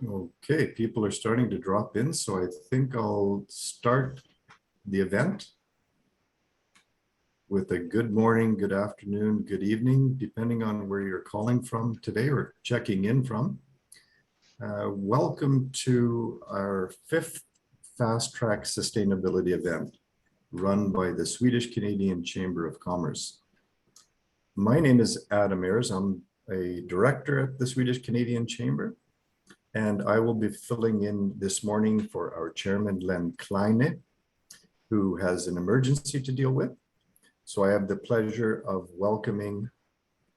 Okay, people are starting to drop in, so I think I'll start the event with a good morning, good afternoon, good evening, depending on where you're calling from today or checking in from. Welcome to our 5th Fast Track Sustainability event run by the Swedish-Canadian Chamber of Commerce. My name is Adam Ayers. I'm a director at the Swedish-Canadian Chamber, and I will be filling in this morning for our chairman, Len Kleine, who has an emergency to deal with. So I have the pleasure of welcoming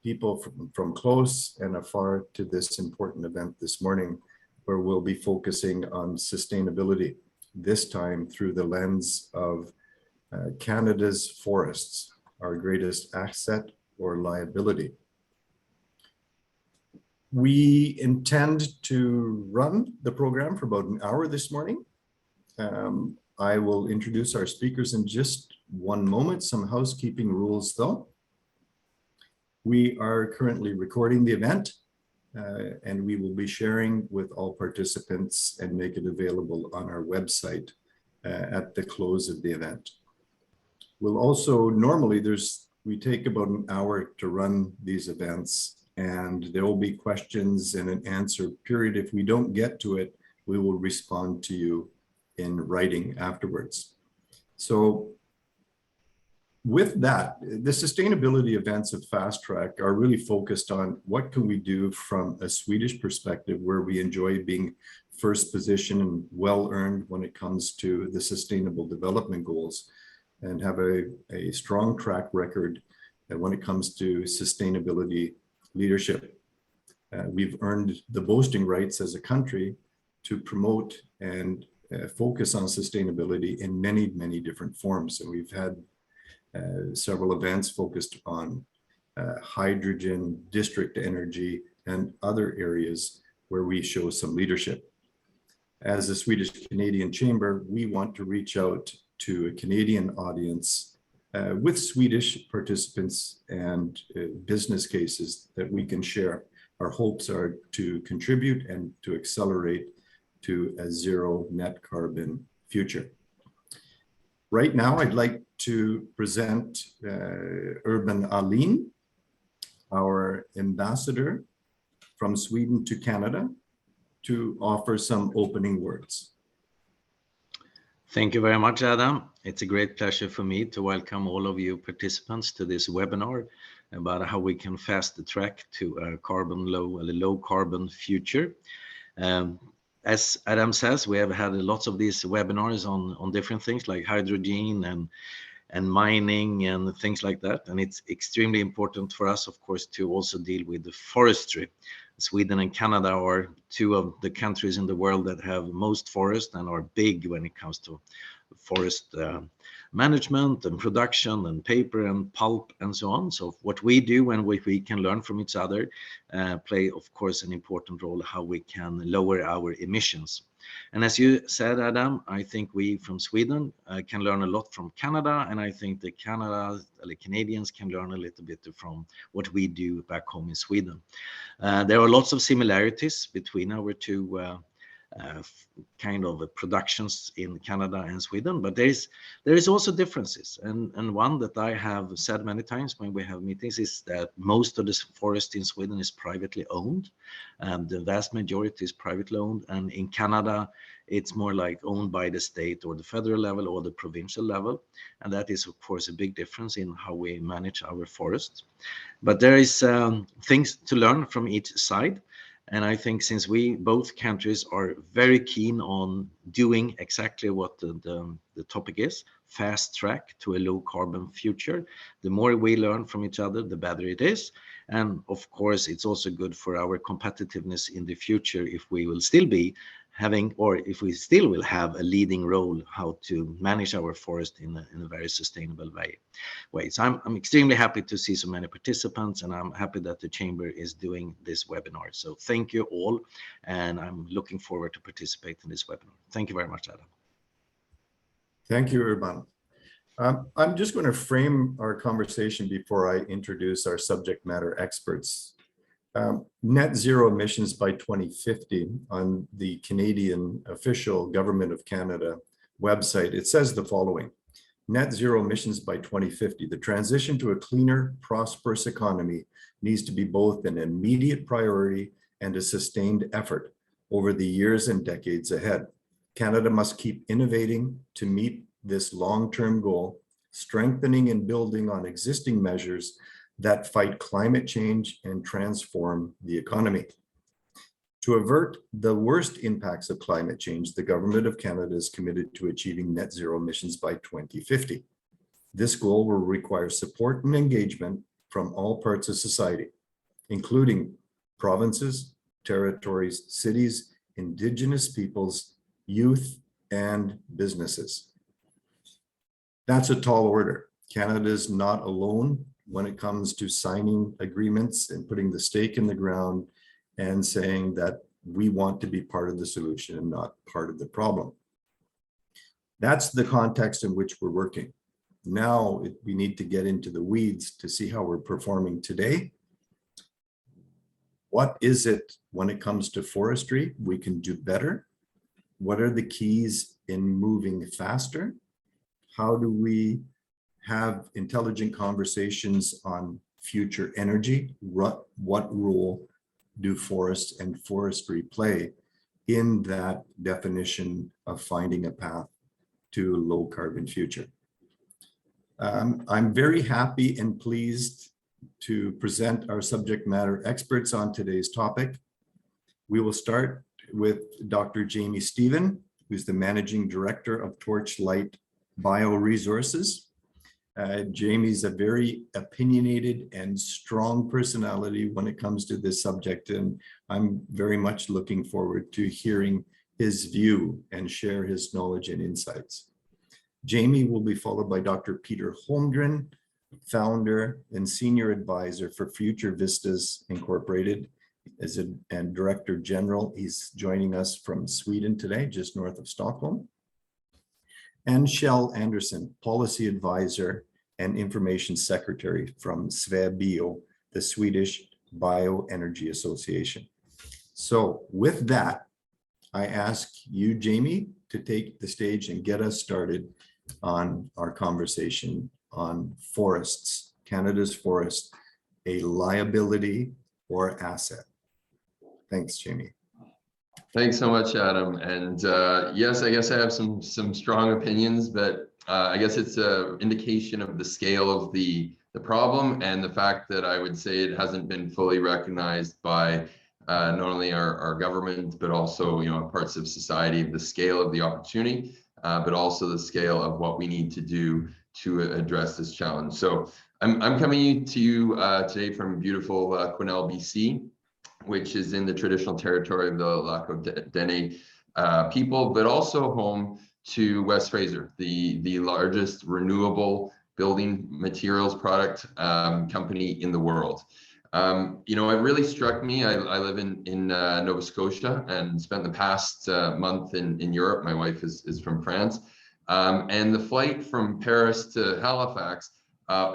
people from close and afar to this important event this morning, where we'll be focusing on sustainability, this time through the lens of Canada's forests, our greatest asset or liability. We intend to run the program for about an hour this morning. I will introduce our speakers in just one moment. Some housekeeping rules though. We are currently recording the event and we will be sharing with all participants and make it available on our website at the close of the event. We'll also, normally we take about an hour to run these events, and there will be questions and an answer period. If we don't get to it, we will respond to you in writing afterwards. So with that, the sustainability events of Fast Track are really focused on what can we do from a Swedish perspective, where we enjoy being first position and well earned when it comes to the Sustainable Development Goals, and have a strong track record when it comes to sustainability leadership. We've earned the boasting rights as a country to promote and focus on sustainability in many, many different forms. And we've had several events focused on hydrogen, district energy, and other areas where we show some leadership. As a Swedish-Canadian Chamber, we want to reach out to a Canadian audience with Swedish participants and business cases that we can share. Our hopes are to contribute and to accelerate to a zero net carbon future. Right now, I'd like to present Urban Ahlin, our ambassador from Sweden to Canada, to offer some opening words. Thank you very much, Adam. It's a great pleasure for me to welcome all of you participants to this webinar about how we can fast track to a low carbon future. As Adam says, we have had lots of these webinars on different things like hydrogen and mining and things like that. And it's extremely important for us, of course, to also deal with the forestry. Sweden and Canada are two of the countries in the world that have most forest and are big when it comes to forest management and production and paper and pulp and so on. So what we do and what we can learn from each other play, of course, an important role how we can lower our emissions. And as you said, Adam, I think we from Sweden can learn a lot from Canada, and I think the Canadians can learn a little bit from what we do back home in Sweden. There are lots of similarities between our two kind of productions in Canada and Sweden, but there is also differences, and one that I have said many times when we have meetings is that most of the forest in Sweden is privately owned, and the vast majority is privately owned, and in Canada it's more like owned by the state or the federal level or the provincial level, and that is of course a big difference in how we manage our forests. But there is things to learn from each side. And I think since we both countries are very keen on doing exactly what the topic is, fast track to a low carbon future, the more we learn from each other, the better it is. And of course, it's also good for our competitiveness in the future if we will still be having, or if we still will have a leading role how to manage our forest in a very sustainable way. So I'm extremely happy to see so many participants, and I'm happy that the Chamber is doing this webinar. So thank you all, and I'm looking forward to participate in this webinar. Thank you very much, Adam. Thank you, Urban. I'm just going to frame our conversation before I introduce our subject matter experts. Net zero emissions by 2050 on the Canadian official Government of Canada website, it says the following: net zero emissions by 2050. The transition to a cleaner, prosperous economy needs to be both an immediate priority and a sustained effort over the years and decades ahead. Canada must keep innovating to meet this long-term goal, strengthening and building on existing measures that fight climate change and transform the economy. To avert the worst impacts of climate change, the Government of Canada is committed to achieving net zero emissions by 2050. This goal will require support and engagement from all parts of society, including provinces, territories, cities, Indigenous peoples, youth, and businesses. That's a tall order. Canada is not alone when it comes to signing agreements and putting the stake in the ground and saying that we want to be part of the solution and not part of the problem. That's the context in which we're working. Now we need to get into the weeds to see how we're performing today. What is it when it comes to forestry we can do better? What are the keys in moving faster? How do we have intelligent conversations on future energy? What role do forests and forestry play in that definition of finding a path to a low carbon future? I'm very happy and pleased to present our subject matter experts on today's topic. We will start with Dr. Jamie Stephen, who's the Managing Director of TORCHLIGHT BIORESOURCES. Jamie's a very opinionated and strong personality when it comes to this subject, and I'm very much looking forward to hearing his view and share his knowledge and insights. Jamie will be followed by Dr. Peter Holmgren, founder and senior advisor for FUTUREVISTAS Incorporated and Director General. He's joining us from Sweden today, just north of Stockholm. And Kjell Andersson, Policy Advisor and Information Secretary from SVEBIO, the Swedish BIOENERGY Association. So with that, I ask you, Jamie, to take the stage and get us started on our conversation on forests, Canada's forests, a liability or asset. Thanks, Jamie. Thanks so much, Adam. And yes, I guess I have some strong opinions, but I guess it's an indication of the scale of the problem and the fact that I would say it hasn't been fully recognized by not only our government, but also parts of society, the scale of the opportunity, but also the scale of what we need to do to address this challenge. So I'm coming to you today from beautiful Quesnel, BC, which is in the traditional territory of the Lac-Dene people, but also home to West Fraser, the largest renewable building materials product company in the world. It really struck me. I live in Nova Scotia and spent the past month in Europe. My wife is from France. And the flight from Paris to Halifax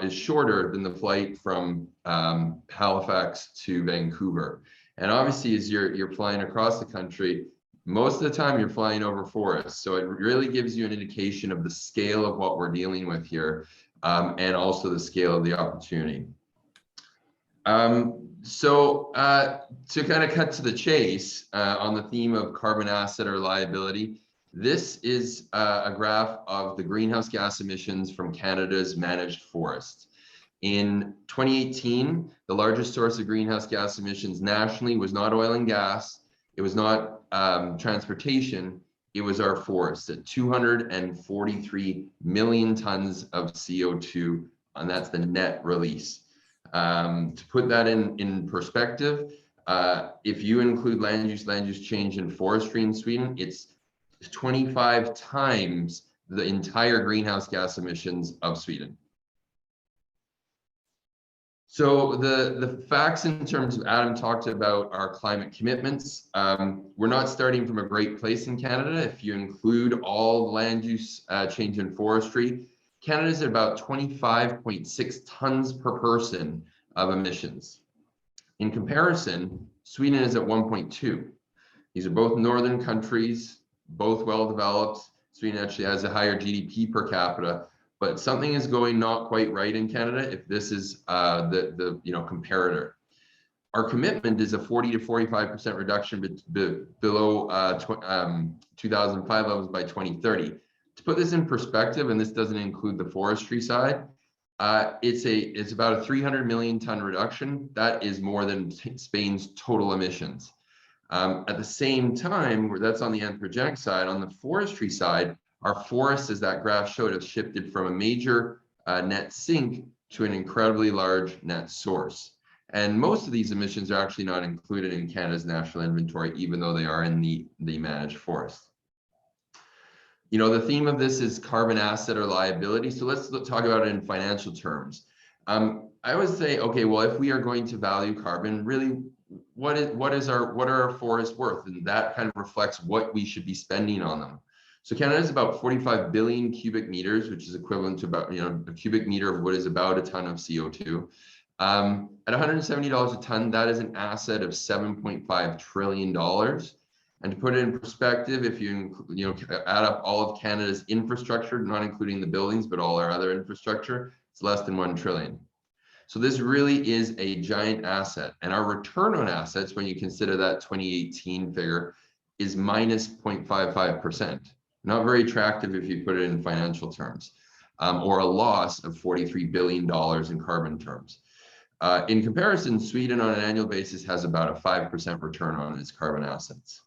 is shorter than the flight from Halifax to Vancouver. And obviously, as you're flying across the country, most of the time you're flying over forests. So it really gives you an indication of the scale of what we're dealing with here, and also the scale of the opportunity. So to kind of cut to the chase on the theme of carbon asset or liability, this is a graph of the greenhouse gas emissions from Canada's managed forests. In 2018, the largest source of greenhouse gas emissions nationally was not oil and gas, it was not transportation, it was our forests at 243 million tons of CO2, and that's the net release. To put that in perspective, if you include land use change, and forestry in Sweden, it's 25 times the entire greenhouse gas emissions of Sweden. So the facts in terms of Adam talked about our climate commitments, we're not starting from a great place in Canada. If you include all land use change and forestry, Canada's at about 25.6 tons per person of emissions. In comparison, Sweden is at 1.2. These are both northern countries, both well developed. Sweden actually has a higher GDP per capita, but something is going not quite right in Canada if this is the comparator. Our commitment is a 40 to 45% reduction below 2005 levels by 2030. To put this in perspective, and this doesn't include the forestry side, it's about a 300 million ton reduction. That is more than Spain's total emissions. At the same time, that's on the anthropogenic side. On the forestry side, our forests, as that graph showed, have shifted from a major net sink to an incredibly large net source. And most of these emissions are actually not included in Canada's national inventory, even though they are in the managed forest. You know, the theme of this is carbon asset or liability. So let's talk about it in financial terms. I would say, okay, well, if we are going to value carbon, really, what are our forests worth? And that kind of reflects what we should be spending on them. So Canada is about 45 billion cubic meters, which is equivalent to about, a cubic meter of wood is about a ton of CO2. At $170 a ton, that is an asset of $7.5 trillion. And to put it in perspective, if you add up all of Canada's infrastructure, not including the buildings, but all our other infrastructure, it's less than 1 trillion. So this really is a giant asset. And our return on assets, when you consider that 2018 figure, is minus 0.55%. Not very attractive if you put it in financial terms, or a loss of $43 billion in carbon terms. In comparison, Sweden on an annual basis has about a 5% return on its carbon assets.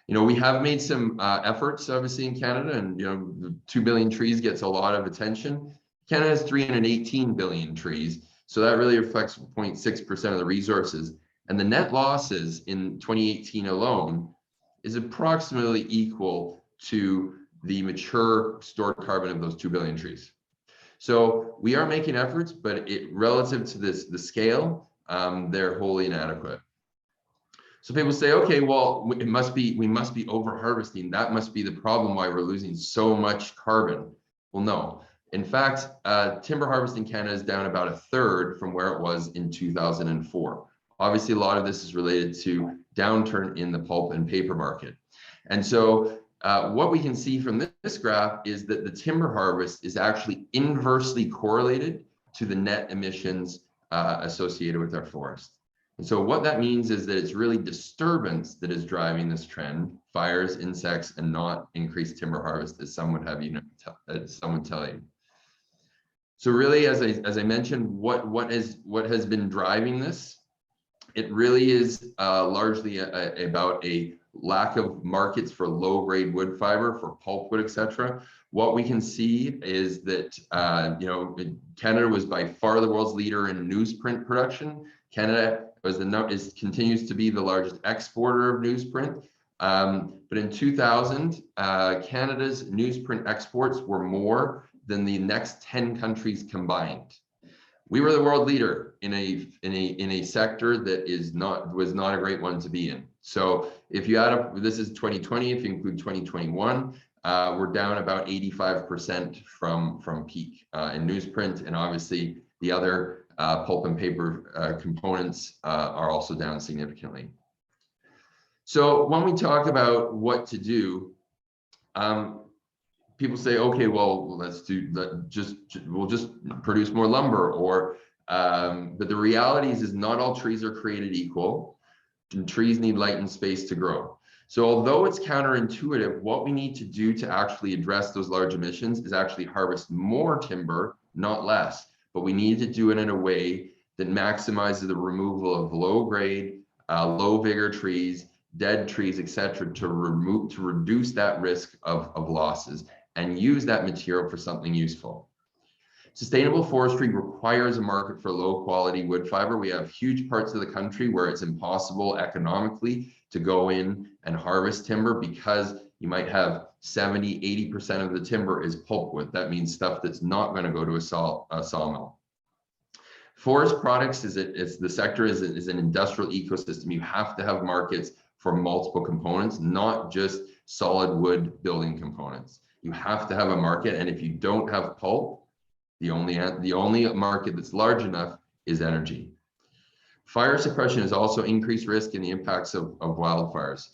We have made some efforts, obviously, in Canada, and the 2 billion trees gets a lot of attention. Canada has 318 billion trees, so that really reflects 0.6% of the resources. And the net losses in 2018 alone is approximately equal to the mature stored carbon of those 2 billion trees. So we are making efforts, but relative to the scale, they're wholly inadequate. So people say, okay, well, we must be over harvesting. That must be the problem why we're losing so much carbon. Well, no. In fact, timber harvest in Canada is down about a third from where it was in 2004. Obviously, a lot of this is related to downturn in the pulp and paper market. And so what we can see from this graph is that the timber harvest is actually inversely correlated to the net emissions associated with our forest. And so what that means is that it's really disturbance that is driving this trend, fires, insects, and not increased timber harvest, as some would have someone tell you. So really, as I mentioned, what has been driving this? It really is largely about a lack of markets for low-grade wood fiber, for pulpwood, etc. What we can see is that Canada was by far the world's leader in newsprint production. Canada continues to be the largest exporter of newsprint. But in 2000, Canada's newsprint exports were more than the next 10 countries combined. We were the world leader in a sector that was not a great one to be in. So if you add up, this is 2020, if you include 2021, we're down about 85% from peak in newsprint, and obviously the other pulp and paper components are also down significantly. So when we talk about what to do, people say, okay, well, we'll just produce more lumber, or but the reality is not all trees are created equal, and trees need light and space to grow. So although it's counterintuitive, what we need to do to actually address those large emissions is actually harvest more timber, not less, but we need to do it in a way that maximizes the removal of low grade, low vigor trees, dead trees, etc., to reduce that risk of losses and use that material for something useful. Sustainable forestry requires a market for low quality wood fiber. We have huge parts of the country where it's impossible economically to go in and harvest timber because you might have 70, 80% of the timber is pulpwood. That means stuff that's not going to go to a sawmill. Forest products is an industrial ecosystem. You have to have markets for multiple components, not just solid wood building components. You have to have a market, and if you don't have pulp, the only market that's large enough is energy. Fire suppression has also increased risk in the impacts of wildfires.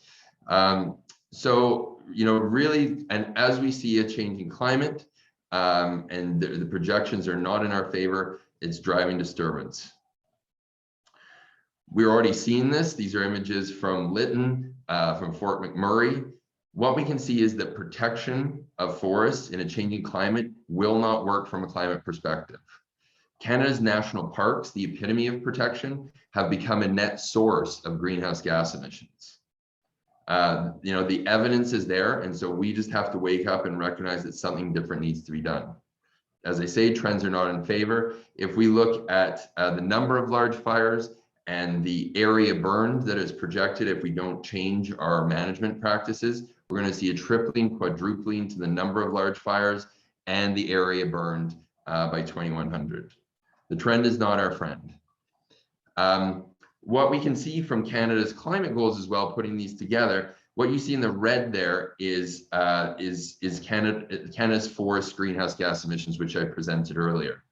So, you know, really, and as we see a changing climate, and the projections are not in our favor, it's driving disturbance. We're already seeing this. These are images from Lytton, from Fort McMurray. What we can see is that protection of forests in a changing climate will not work from a climate perspective. Canada's national parks, the epitome of protection, have become a net source of greenhouse gas emissions. You know, the evidence is there, and so we just have to wake up and recognize that something different needs to be done. As I say, trends are not in favor. If we look at the number of large fires and the area burned that is projected, if we don't change our management practices, we're going to see a tripling, quadrupling to the number of large fires and the area burned by 2100. The trend is not our friend. What we can see from Canada's climate goals as well, putting these together, what you see in the red there is Canada's forest greenhouse gas emissions, which I presented earlier.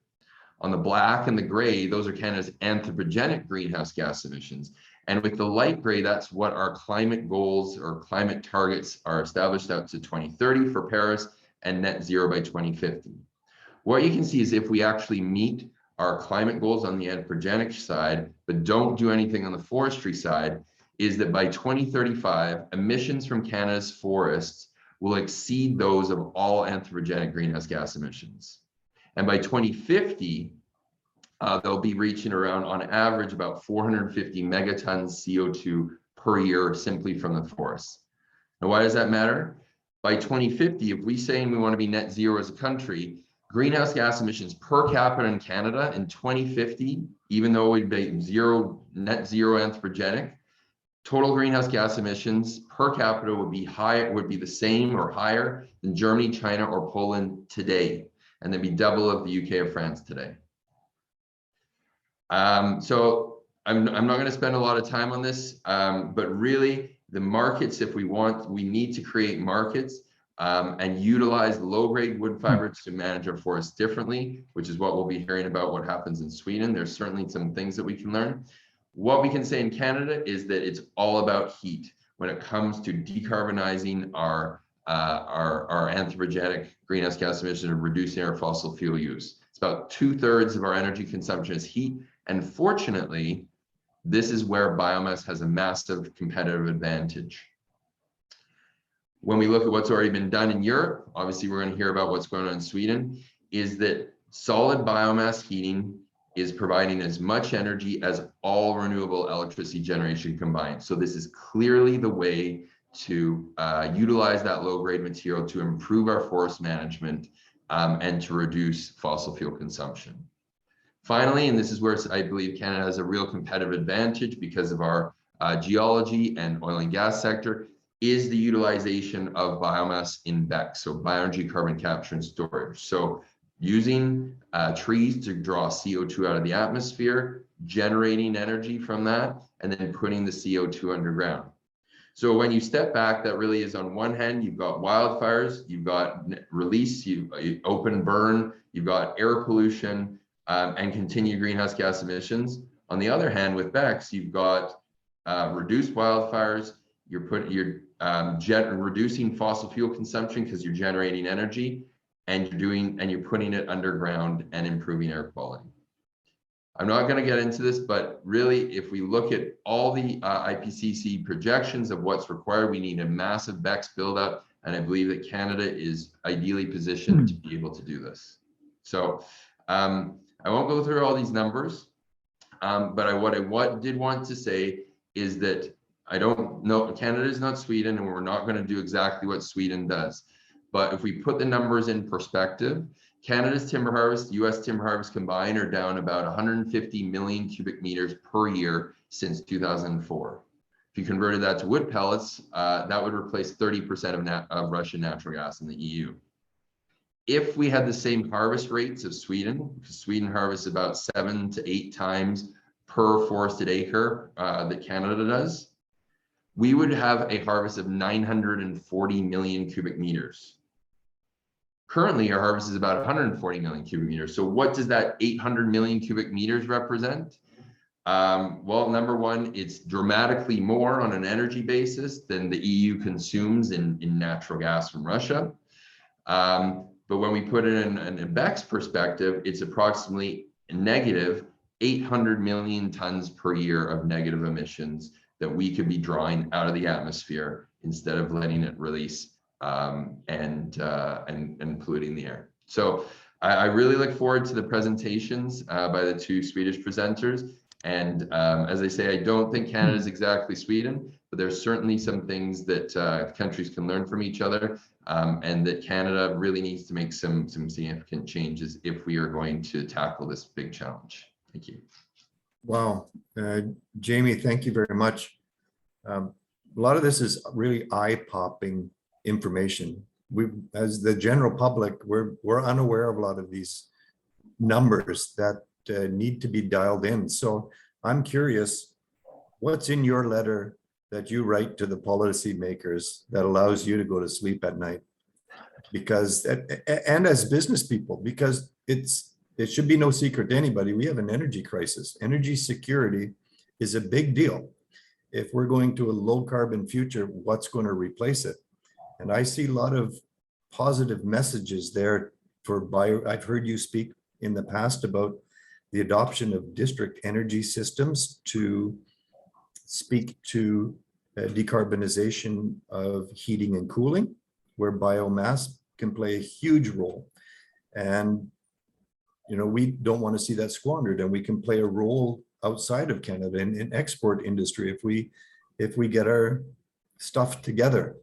On the black and the gray, those are Canada's anthropogenic greenhouse gas emissions. And with the light gray, that's what our climate goals or climate targets are established out to 2030 for Paris and net zero by 2050. What you can see is if we actually meet our climate goals on the anthropogenic side, but don't do anything on the forestry side, is that by 2035, emissions from Canada's forests will exceed those of all anthropogenic greenhouse gas emissions. And by 2050, they'll be reaching around, on average, about 450 megatons CO2 per year simply from the forests. Now, why does that matter? By 2050, if we say we want to be net zero as a country, greenhouse gas emissions per capita in Canada in 2050, even though we'd be net zero anthropogenic, total greenhouse gas emissions per capita would be the same or higher than Germany, China, or Poland today, and they'd be double of the UK or France today. So I'm not going to spend a lot of time on this, but really the markets, if we want, we need to create markets and utilize low-grade wood fibers to manage our forests differently, which is what we'll be hearing about what happens in Sweden. There's certainly some things that we can learn. What we can say in Canada is that it's all about heat when it comes to decarbonizing our anthropogenic greenhouse gas emissions and reducing our fossil fuel use. It's about 2/3 of our energy consumption is heat. And fortunately, this is where biomass has a massive competitive advantage. When we look at what's already been done in Europe, obviously we're going to hear about what's going on in Sweden, is that solid biomass heating is providing as much energy as all renewable electricity generation combined. So this is clearly the way to utilize that low-grade material to improve our forest management and to reduce fossil fuel consumption. Finally, and this is where I believe Canada has a real competitive advantage because of our geology and oil and gas sector, is the utilization of biomass in BECCS, so bioenergy carbon capture and storage. So using trees to draw CO2 out of the atmosphere, generating energy from that, and then putting the CO2 underground. So when you step back, that really is, on one hand, you've got wildfires, you've got release, you've open burn, you've got air pollution, and continued greenhouse gas emissions. On the other hand, with BECCS, you've got reduced wildfires, you're reducing fossil fuel consumption because you're generating energy, and you're putting it underground and improving air quality. I'm not going to get into this, but really, if we look at all the IPCC projections of what's required, we need a massive BECCS build-up, and I believe that Canada is ideally positioned to be able to do this. So I won't go through all these numbers, but what I did want to say is that I don't know, Canada is not Sweden, and we're not going to do exactly what Sweden does. But if we put the numbers in perspective, Canada's timber harvest, US timber harvest combined are down about 150 million cubic meters per year since 2004. If you converted that to wood pellets, that would replace 30% of Russian natural gas in the EU. If we had the same harvest rates of Sweden, because Sweden harvests about 7 to 8 times per forested acre that Canada does, we would have a harvest of 940 million cubic meters. Currently, our harvest is about 140 million cubic meters. So what does that 800 million cubic meters represent? Well, number one, it's dramatically more on an energy basis than the EU consumes in natural gas from Russia. But when we put it in an BECCS perspective, it's approximately negative 800 million tons per year of negative emissions that we could be drawing out of the atmosphere instead of letting it release and polluting the air. So I really look forward to the presentations by the two Swedish presenters. And as I say, I don't think Canada is exactly Sweden, but there's certainly some things that countries can learn from each other, and that Canada really needs to make some significant changes if we are going to tackle this big challenge. Thank you. Wow. Jamie, thank you very much. A lot of this is really eye-popping information. We, as the general public, we're unaware of a lot of these numbers that need to be dialed in. So I'm curious, what's in your letter that you write to the policymakers that allows you to go to sleep at night? Because, and as business people, because it should be no secret to anybody, we have an energy crisis. Energy security is a big deal. If we're going to a low carbon future, what's going to replace it? And I see a lot of positive messages there for I've heard you speak in the past about the adoption of district energy systems to speak to decarbonization of heating and cooling, where biomass can play a huge role. And, you know, we don't want to see that squandered, and we can play a role outside of Canada in export industry if we get our stuff together.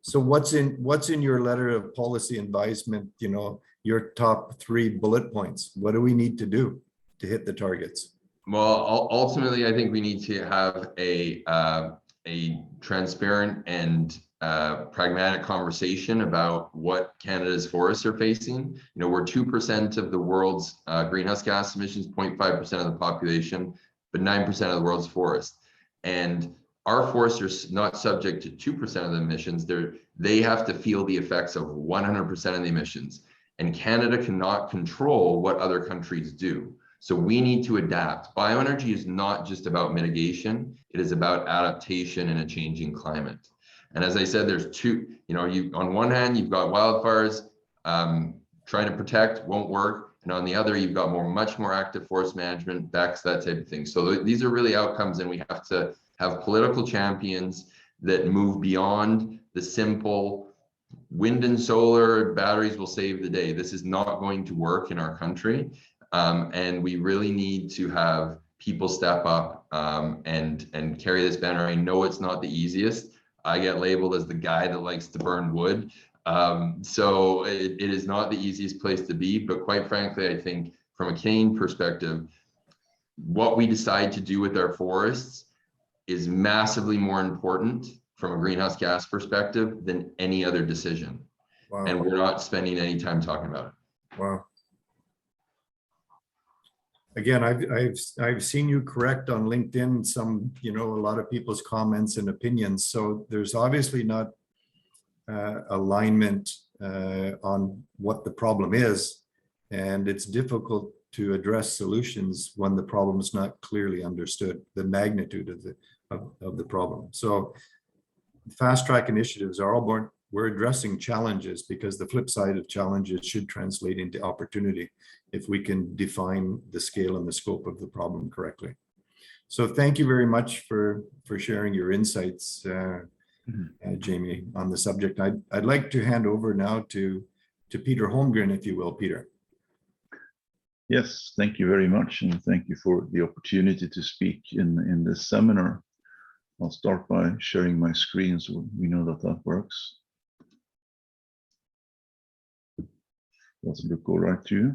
So what's in your letter of policy advisement, you know, your top 3 bullet points? What do we need to do to hit the targets? Well, ultimately, I think we need to have a transparent and pragmatic conversation about what Canada's forests are facing. You know, we're 2% of the world's greenhouse gas emissions, 0.5% of the population, but 9% of the world's forest. And our forests are not subject to 2% of the emissions. They have to feel the effects of 100% of the emissions. And Canada cannot control what other countries do. So we need to adapt. Bioenergy is not just about mitigation. It is about adaptation in a changing climate. And as I said, there's two, you know, on one hand, you've got wildfires, trying to protect won't work. And on the other, you've got much more active forest management, BECCS, that type of thing. So these are really outcomes, and we have to have political champions that move beyond the simple wind and solar, batteries will save the day. This is not going to work in our country. And we really need to have people step up and carry this banner. I know it's not the easiest. I get labeled as the guy that likes to burn wood. So it is not the easiest place to be, but quite frankly, I think from a Canadian perspective, what we decide to do with our forests is massively more important from a greenhouse gas perspective than any other decision. Wow. And we're not spending any time talking about it. Wow. Again, I've seen you correct on LinkedIn some, you know, a lot of people's comments and opinions. So there's obviously not alignment on what the problem is, and it's difficult to address solutions when the problem is not clearly understood, the magnitude of the problem. So fast track initiatives are all born. We're addressing challenges because the flip side of challenges should translate into opportunity if we can define the scale and the scope of the problem correctly. So thank you very much for sharing your insights, Jamie, on the subject. I'd like to hand over now to Peter Holmgren, if you will, Peter. Yes, thank you very much, and thank you for the opportunity to speak in this seminar. I'll start by sharing my screen so we know that works. Does it look all right to you?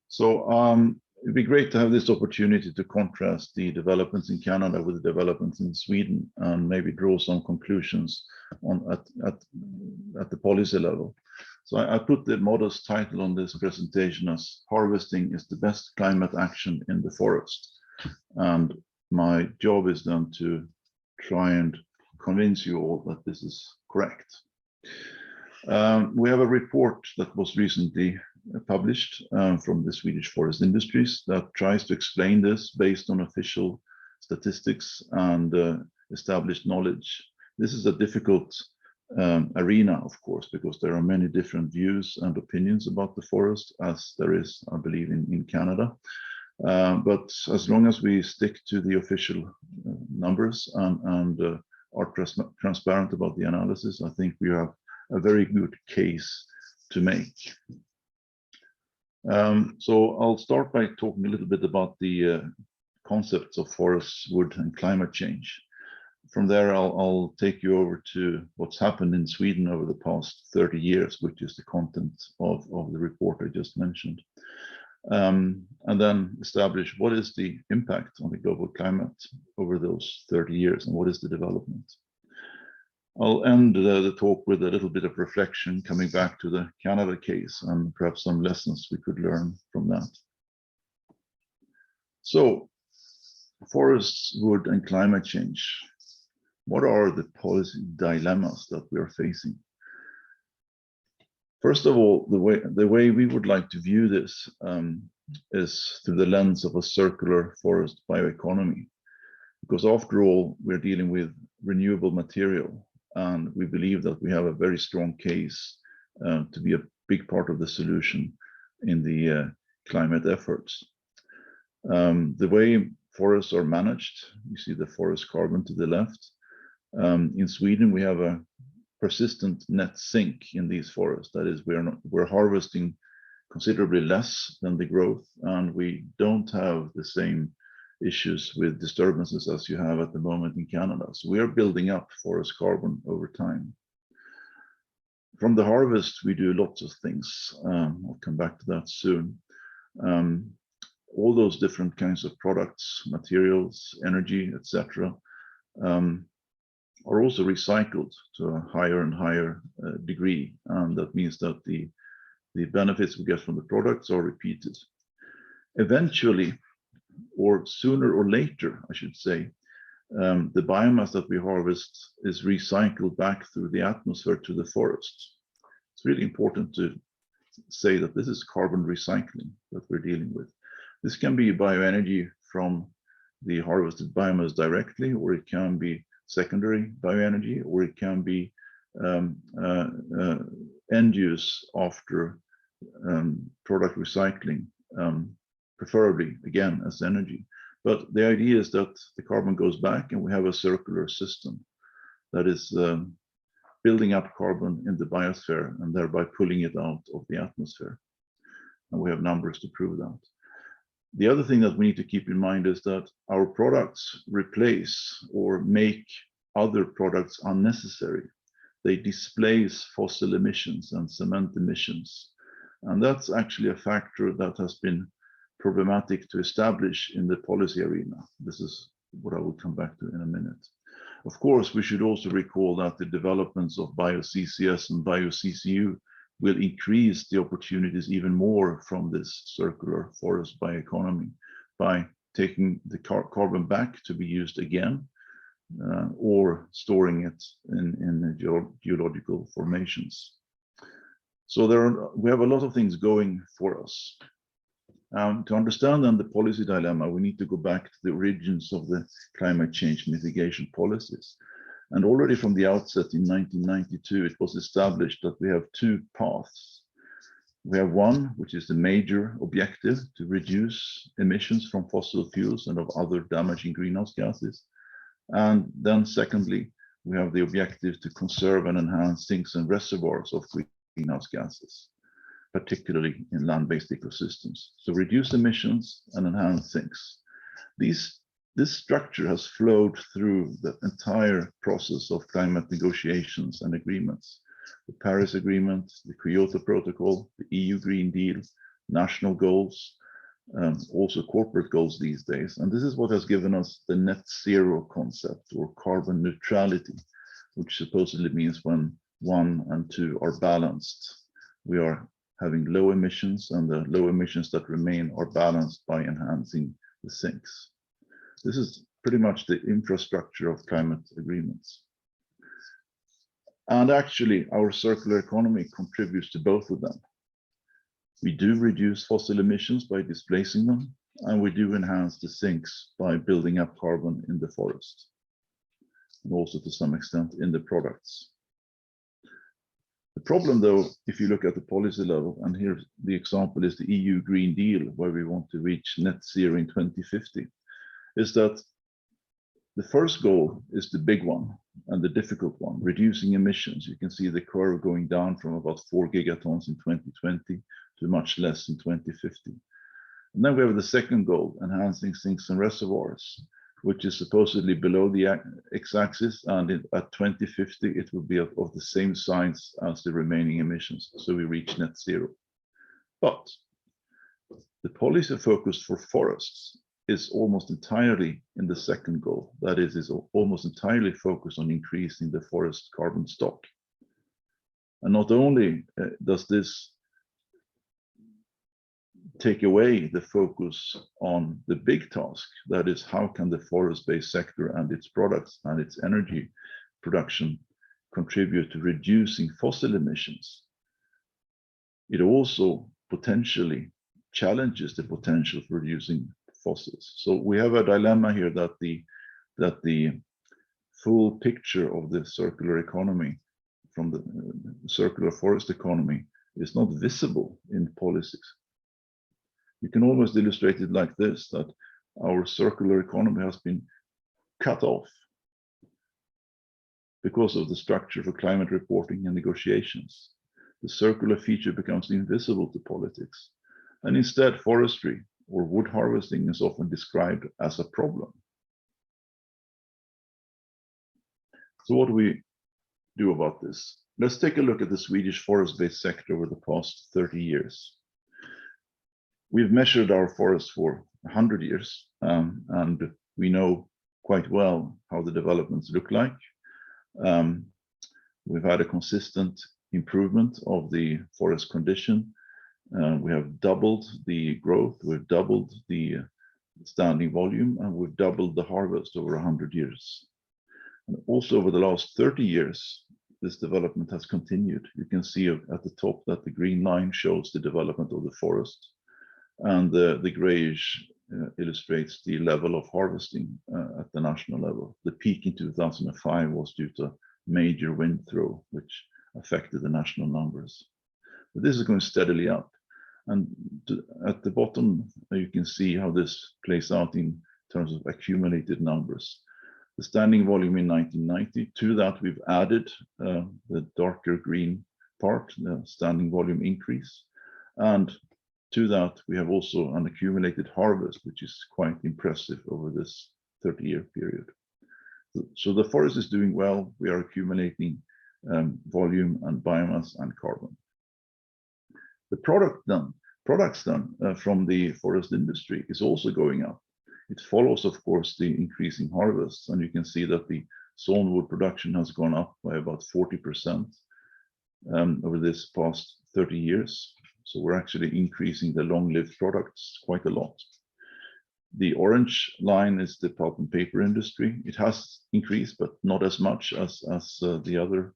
So it'd be great to have this opportunity to contrast the developments in Canada with the developments in Sweden and maybe draw some conclusions at the policy level. So I put the modest title on this presentation as "Harvesting is the best climate action in the forest." And my job is then to try and convince you all that this is correct. We have a report that was recently published from the Swedish forest industries that tries to explain this based on official statistics and established knowledge. This is a difficult arena, of course, because there are many different views and opinions about the forest, as there is, I believe, in Canada. But as long as we stick to the official numbers and are transparent about the analysis, I think we have a very good case to make. So I'll start by talking a little bit about the concepts of forests, wood, and climate change. From there, I'll take you over to what's happened in Sweden over the past 30 years, which is the content of the report I just mentioned. And then establish what is the impact on the global climate over those 30 years and what is the development. I'll end the talk with a little bit of reflection coming back to the Canada case and perhaps some lessons we could learn from that. So, forests, wood, and climate change. What are the policy dilemmas that we are facing? First of all, the way we would like to view this is through the lens of a circular forest bioeconomy. Because after all, we're dealing with renewable material, and we believe that we have a very strong case to be a big part of the solution in the climate efforts. The way forests are managed, you see the forest carbon to the left. In Sweden, we have a persistent net sink in these forests. That is, we're harvesting considerably less than the growth, and we don't have the same issues with disturbances as you have at the moment in Canada. So we are building up forest carbon over time. From the harvest, we do lots of things. I'll come back to that soon. All those different kinds of products, materials, energy, etc., are also recycled to a higher and higher degree, and that means that the benefits we get from the products are repeated. Eventually, or sooner or later, I should say, the biomass that we harvest is recycled back through the atmosphere to the forest. It's really important to say that this is carbon recycling that we're dealing with. This can be bioenergy from the harvested biomass directly, or it can be secondary bioenergy, or it can be end use after product recycling, preferably again as energy. But the idea is that the carbon goes back and we have a circular system that is building up carbon in the biosphere and thereby pulling it out of the atmosphere. And we have numbers to prove that. The other thing that we need to keep in mind is that our products replace or make other products unnecessary. They displace fossil emissions and cement emissions. And that's actually a factor that has been problematic to establish in the policy arena. This is what I will come back to in a minute. Of course, we should also recall that the developments of bio-CCS and bio-CCU will increase the opportunities even more from this circular forest bioeconomy by taking the carbon back to be used again or storing it in geological formations. So we have a lot of things going for us. To understand then the policy dilemma, we need to go back to the origins of the climate change mitigation policies. And already from the outset in 1992, it was established that we have two paths. We have one, which is the major objective, to reduce emissions from fossil fuels and of other damaging greenhouse gases. And then secondly, we have the objective to conserve and enhance sinks and reservoirs of greenhouse gases, particularly in land-based ecosystems. So reduce emissions and enhance sinks. This structure has flowed through the entire process of climate negotiations and agreements. The Paris Agreement, the Kyoto Protocol, the EU Green Deal, national goals, also corporate goals these days. And this is what has given us the net zero concept, or carbon neutrality, which supposedly means when 1 and 2 are balanced, we are having low emissions, and the low emissions that remain are balanced by enhancing the sinks. This is pretty much the infrastructure of climate agreements. And actually, our circular economy contributes to both of them. We do reduce fossil emissions by displacing them, and we do enhance the sinks by building up carbon in the forest, and also to some extent in the products. The problem, though, if you look at the policy level, and here the example is the EU Green Deal, where we want to reach net zero in 2050, is that the first goal is the big one and the difficult one, reducing emissions. You can see the curve going down from about 4 gigatons in 2020 to much less in 2050. And then we have the second goal, enhancing sinks and reservoirs, which is supposedly below the x-axis, and at 2050 it will be of the same size as the remaining emissions, so we reach net zero. But the policy focus for forests is almost entirely in the second goal. That is almost entirely focused on increasing the forest carbon stock. And not only does this take away the focus on the big task, that is, how can the forest-based sector and its products and its energy production contribute to reducing fossil emissions, it also potentially challenges the potential for reducing fossils. So we have a dilemma here that the full picture of the circular economy from the circular forest economy is not visible in policies. You can almost illustrate it like this, that our circular economy has been cut off because of the structure for climate reporting and negotiations. The circular feature becomes invisible to politics, and instead forestry or wood harvesting is often described as a problem. So what do we do about this? Let's take a look at the Swedish forest-based sector over the past 30 years. We've measured our forests for 100 years, and we know quite well how the developments look like. We've had a consistent improvement of the forest condition. We have doubled the growth, we've doubled the standing volume, and we've doubled the harvest over 100 years. And also over the last 30 years, this development has continued. You can see at the top that the green line shows the development of the forest, and the grayish illustrates the level of harvesting at the national level. The peak in 2005 was due to major wind throw, which affected the national numbers. But this is going steadily up. And at the bottom, you can see how this plays out in terms of accumulated numbers. The standing volume in 1990, to that we've added the darker green part, the standing volume increase. And to that, we have also an accumulated harvest, which is quite impressive over this 30-year period. So the forest is doing well. We are accumulating volume and biomass and carbon. The products from the forest industry is also going up. It follows, of course, the increasing harvests, and you can see that the sawnwood production has gone up by about 40% over this past 30 years. So we're actually increasing the long-lived products quite a lot. The orange line is the pulp and paper industry. It has increased, but not as much as the other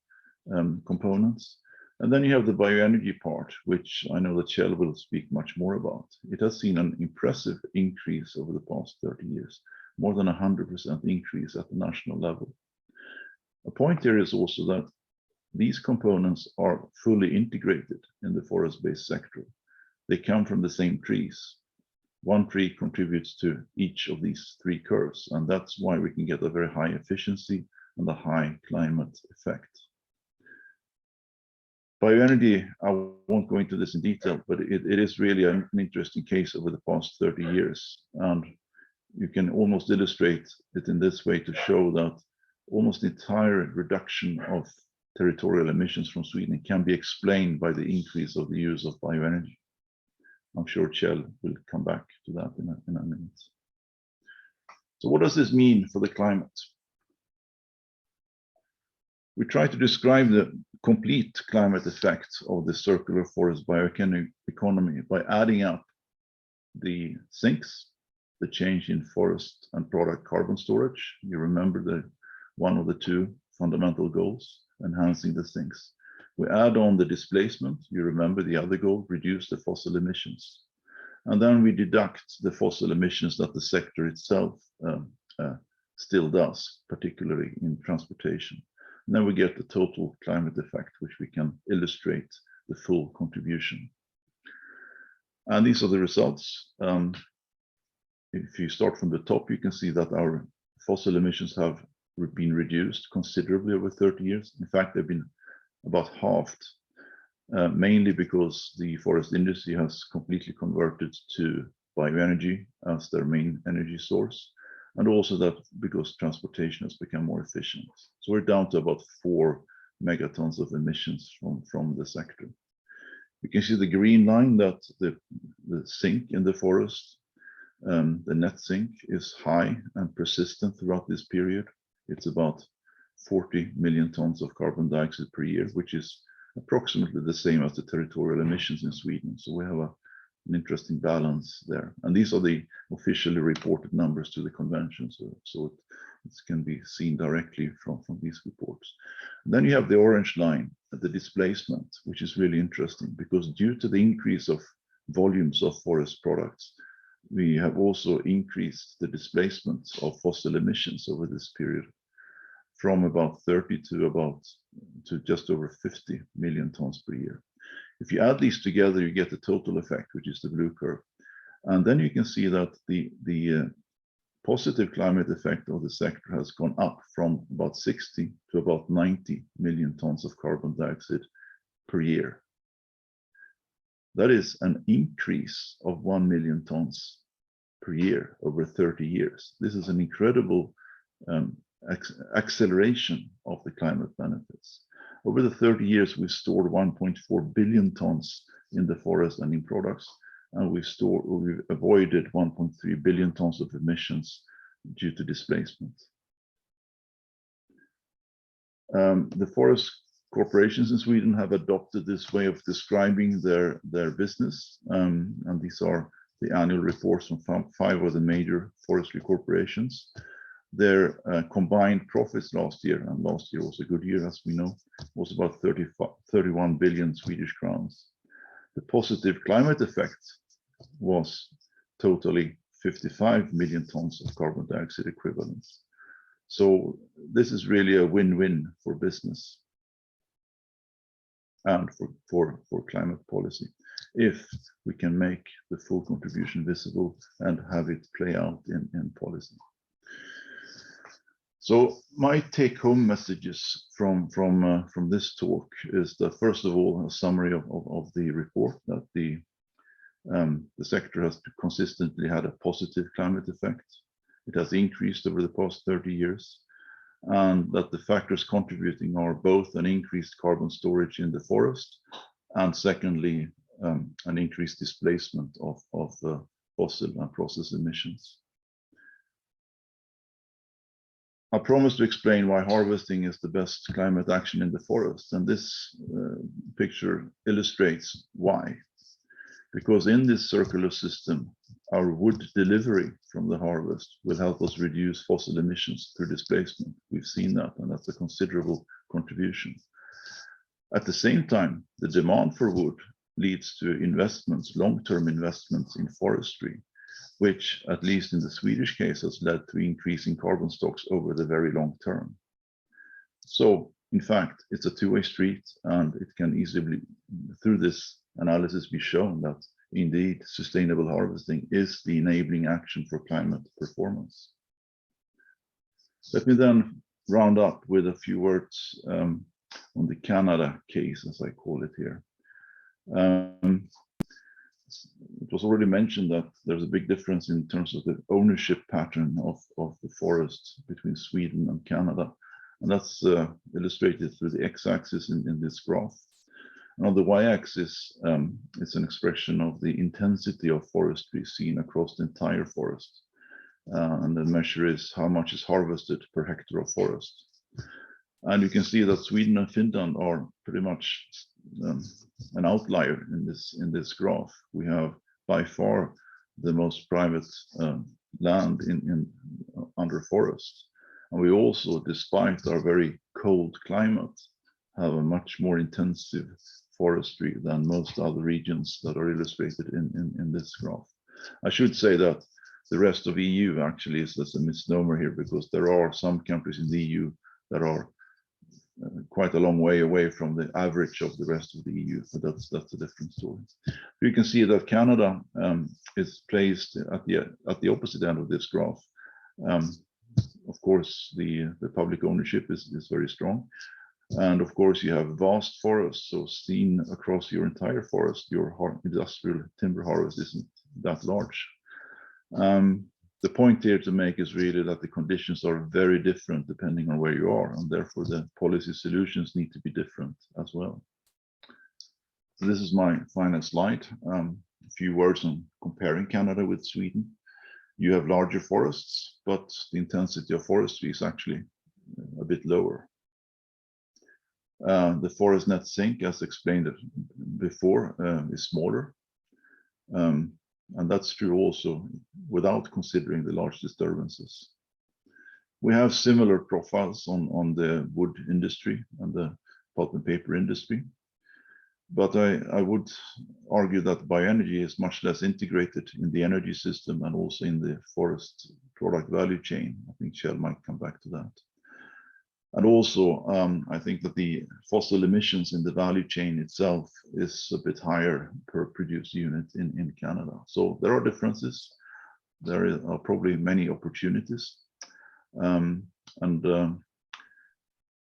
components. And then you have the bioenergy part, which I know that Kjell will speak much more about. It has seen an impressive increase over the past 30 years, more than 100% increase at the national level. A point here is also that these components are fully integrated in the forest-based sector. They come from the same trees. One tree contributes to each of these three curves, and that's why we can get a very high efficiency and a high climate effect. Bioenergy, I won't go into this in detail, but it is really an interesting case over the past 30 years. And you can almost illustrate it in this way to show that almost the entire reduction of territorial emissions from Sweden can be explained by the increase of the use of bioenergy. I'm sure Kjell will come back to that in a minute. So what does this mean for the climate? We try to describe the complete climate effects of the circular forest bioeconomy by adding up the sinks, the change in forest and product carbon storage. You remember one of the two fundamental goals, enhancing the sinks. We add on the displacement. You remember the other goal, reduce the fossil emissions. And then we deduct the fossil emissions that the sector itself still does, particularly in transportation. And then we get the total climate effect, which we can illustrate the full contribution. And these are the results. If you start from the top, you can see that our fossil emissions have been reduced considerably over 30 years. In fact, they've been about halved, mainly because the forest industry has completely converted to bioenergy as their main energy source, and also that because transportation has become more efficient. So we're down to about 4 megatons of emissions from the sector. You can see the green line that the sink in the forest, the net sink is high and persistent throughout this period. It's about 40 million tons of carbon dioxide per year, which is approximately the same as the territorial emissions in Sweden. So we have an interesting balance there. And these are the officially reported numbers to the convention. So it can be seen directly from these reports. And then you have the orange line, the displacement, which is really interesting because due to the increase of volumes of forest products, we have also increased the displacement of fossil emissions over this period from about 30 to just over 50 million tons per year. If you add these together, you get the total effect, which is the blue curve. And then you can see that the positive climate effect of the sector has gone up from about 60 to about 90 million tons of carbon dioxide per year. That is an increase of 1 million tons per year over 30 years. This is an incredible acceleration of the climate benefits. Over the 30 years, we've stored 1.4 billion tons in the forest and in products, and we've avoided 1.3 billion tons of emissions due to displacement. The forest corporations in Sweden have adopted this way of describing their business, and these are the annual reports from 5 of the major forestry corporations. Their combined profits last year, and last year was a good year as we know, was about 31 billion Swedish crowns. The positive climate effect was totally 55 million tons of carbon dioxide equivalents. So this is really a win-win for business and for climate policy, if we can make the full contribution visible and have it play out in policy. So my take-home messages from this talk is that, first of all, a summary of the report, that the sector has consistently had a positive climate effect. It has increased over the past 30 years, and that the factors contributing are both an increased carbon storage in the forest, and secondly, an increased displacement of fossil and process emissions. I promised to explain why harvesting is the best climate action in the forest, and this picture illustrates why. Because in this circular system, our wood delivery from the harvest will help us reduce fossil emissions through displacement. We've seen that, and that's a considerable contribution. At the same time, the demand for wood leads to investments, long-term investments in forestry, which, at least in the Swedish case, has led to increasing carbon stocks over the very long term. So, in fact, it's a two-way street, and it can easily, through this analysis, be shown that indeed sustainable harvesting is the enabling action for climate performance. Let me then round up with a few words on the Canada case, as I call it here. It was already mentioned that there's a big difference in terms of the ownership pattern of the forest between Sweden and Canada. And that's illustrated through the x-axis in this graph. And on the y-axis, it's an expression of the intensity of forestry seen across the entire forest. And the measure is how much is harvested per hectare of forest. And you can see that Sweden and Finland are pretty much an outlier in this graph. We have by far the most private land under forest, and we also, despite our very cold climate, have a much more intensive forestry than most other regions that are illustrated in this graph. I should say that the rest of EU actually is a misnomer here, because there are some countries in the EU that are quite a long way away from the average of the rest of the EU, so that's a different story. You can see that Canada is placed at the opposite end of this graph. Of course, the public ownership is very strong, and of course you have vast forests. So seen across your entire forest, your industrial timber harvest isn't that large. The point here to make is really that the conditions are very different depending on where you are, and therefore the policy solutions need to be different as well. So this is my final slide. A few words on comparing Canada with Sweden. You have larger forests, but the intensity of forestry is actually a bit lower. The forest net sink, as explained before, is smaller. And that's true also without considering the large disturbances. We have similar profiles on the wood industry and the pulp and paper industry. But I would argue that bioenergy is much less integrated in the energy system and also in the forest product value chain. I think Kjell might come back to that. And also, I think that the fossil emissions in the value chain itself is a bit higher per produced unit in Canada. So there are differences. There are probably many opportunities.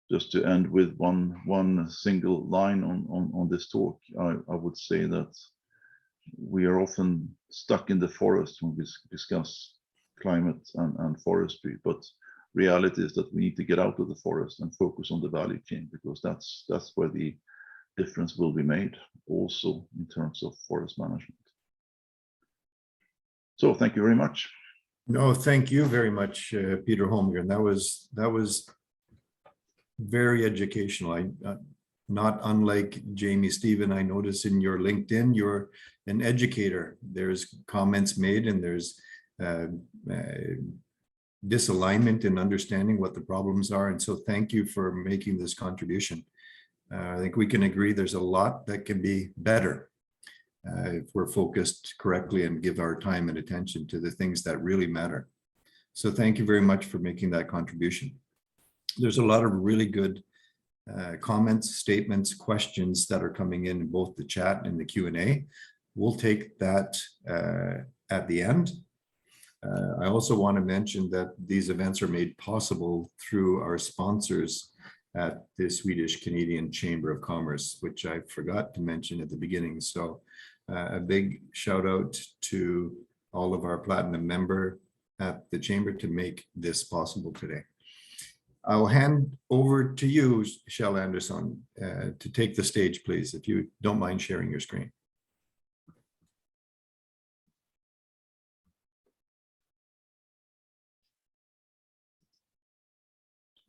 Just to end with one single line on this talk, I would say that we are often stuck in the forest when we discuss climate and forestry, but reality is that we need to get out of the forest and focus on the value chain, because that's where the difference will be made, also in terms of forest management. So thank you very much. No, thank you very much, Peter Holmgren. That was very educational. Not unlike Jamie Stephen, I notice in your LinkedIn, you're an educator. There's comments made and there's disalignment in understanding what the problems are. And so thank you for making this contribution. I think we can agree there's a lot that can be better if we're focused correctly and give our time and attention to the things that really matter. So thank you very much for making that contribution. There's a lot of really good comments, statements, questions that are coming in both the chat and the Q&A. We'll take that at the end. I also want to mention that these events are made possible through our sponsors at the Swedish-Canadian Chamber of Commerce, which I forgot to mention at the beginning. So a big shout out to all of our platinum member at the Chamber to make this possible today. I'll hand over to you, Kjell Andersson, to take the stage, please, if you don't mind sharing your screen.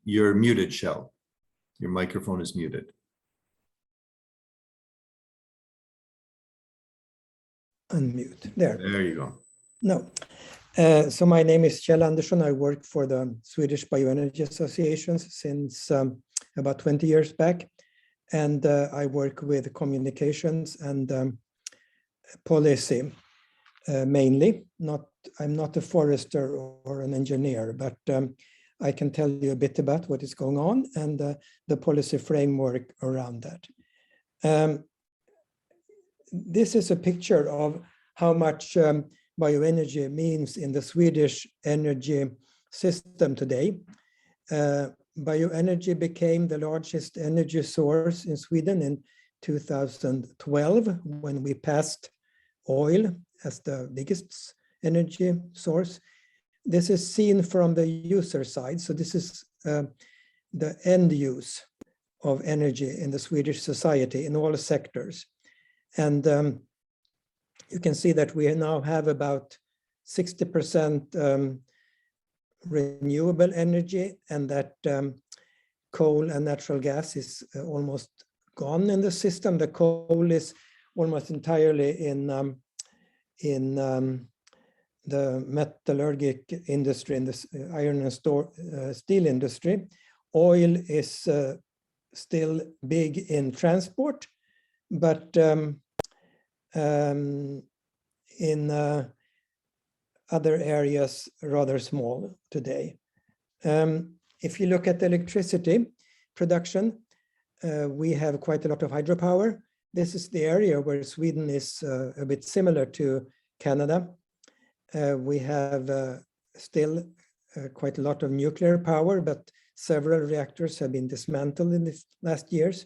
You're muted, Kjell. Your microphone is muted. Unmute. There. There you go. No. So my name is Kjell Andersson. I work for the Swedish Bioenergy Associations since about 20 years back. And I work with communications and policy mainly. I'm not a forester or an engineer, but I can tell you a bit about what is going on and the policy framework around that. This is a picture of how much bioenergy means in the Swedish energy system today. Bioenergy became the largest energy source in Sweden in 2012 when we passed oil as the biggest energy source. This is seen from the user side. So this is the end use of energy in the Swedish society in all sectors. And you can see that we now have about 60% renewable energy, and that coal and natural gas is almost gone in the system. The coal is almost entirely in the metallurgic industry, in the iron and steel industry. Oil is still big in transport, but in other areas rather small today. If you look at electricity production, we have quite a lot of hydropower. This is the area where Sweden is a bit similar to Canada. We have still quite a lot of nuclear power, but several reactors have been dismantled in the last years.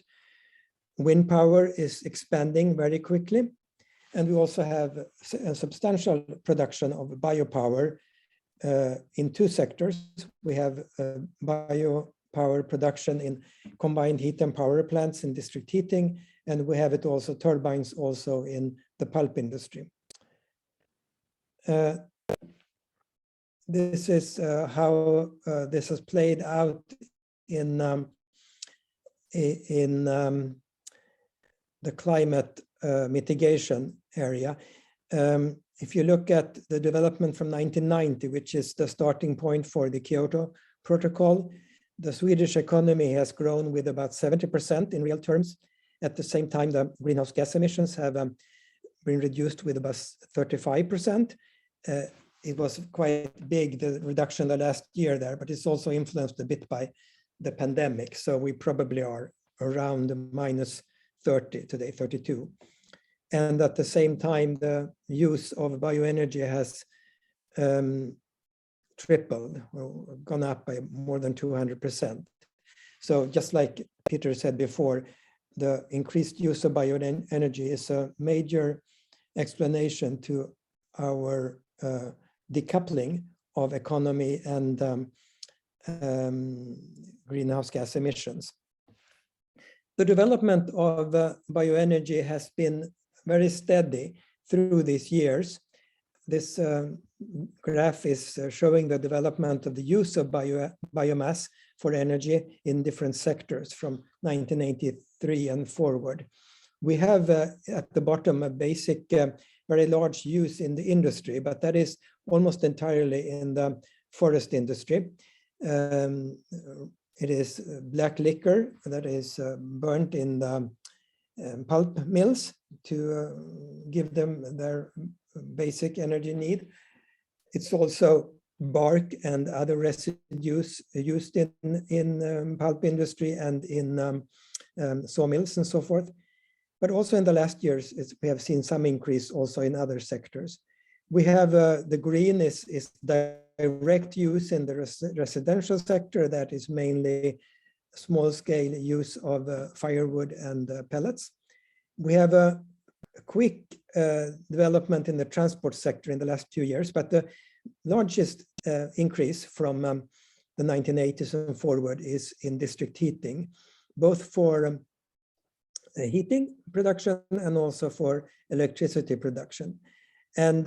Wind power is expanding very quickly. And we also have a substantial production of biopower in two sectors. We have biopower production in combined heat and power plants in district heating, and we have it also turbines also in the pulp industry. This is how this has played out in the climate mitigation area. If you look at the development from 1990, which is the starting point for the Kyoto Protocol, the Swedish economy has grown with about 70% in real terms. At the same time, the greenhouse gas emissions have been reduced with about 35%. It was quite big, the reduction the last year there, but it's also influenced a bit by the pandemic. So we probably are around minus 30 today, 32. And at the same time, the use of bioenergy has tripled, or gone up by more than 200%. So just like Peter said before, the increased use of bioenergy is a major explanation to our decoupling of economy and greenhouse gas emissions. The development of bioenergy has been very steady through these years. This graph is showing the development of the use of biomass for energy in different sectors from 1983 and forward. We have at the bottom a basic, very large use in the industry, but that is almost entirely in the forest industry. It is black liquor that is burnt in the pulp mills to give them their basic energy need. It's also bark and other residues used in pulp industry and in sawmills and so forth. But also in the last years, we have seen some increase also in other sectors. We have the green is direct use in the residential sector. That is mainly small scale use of firewood and pellets. We have a quick development in the transport sector in the last 2 years, but the largest increase from the 1980s and forward is in district heating, both for heating production and also for electricity production. And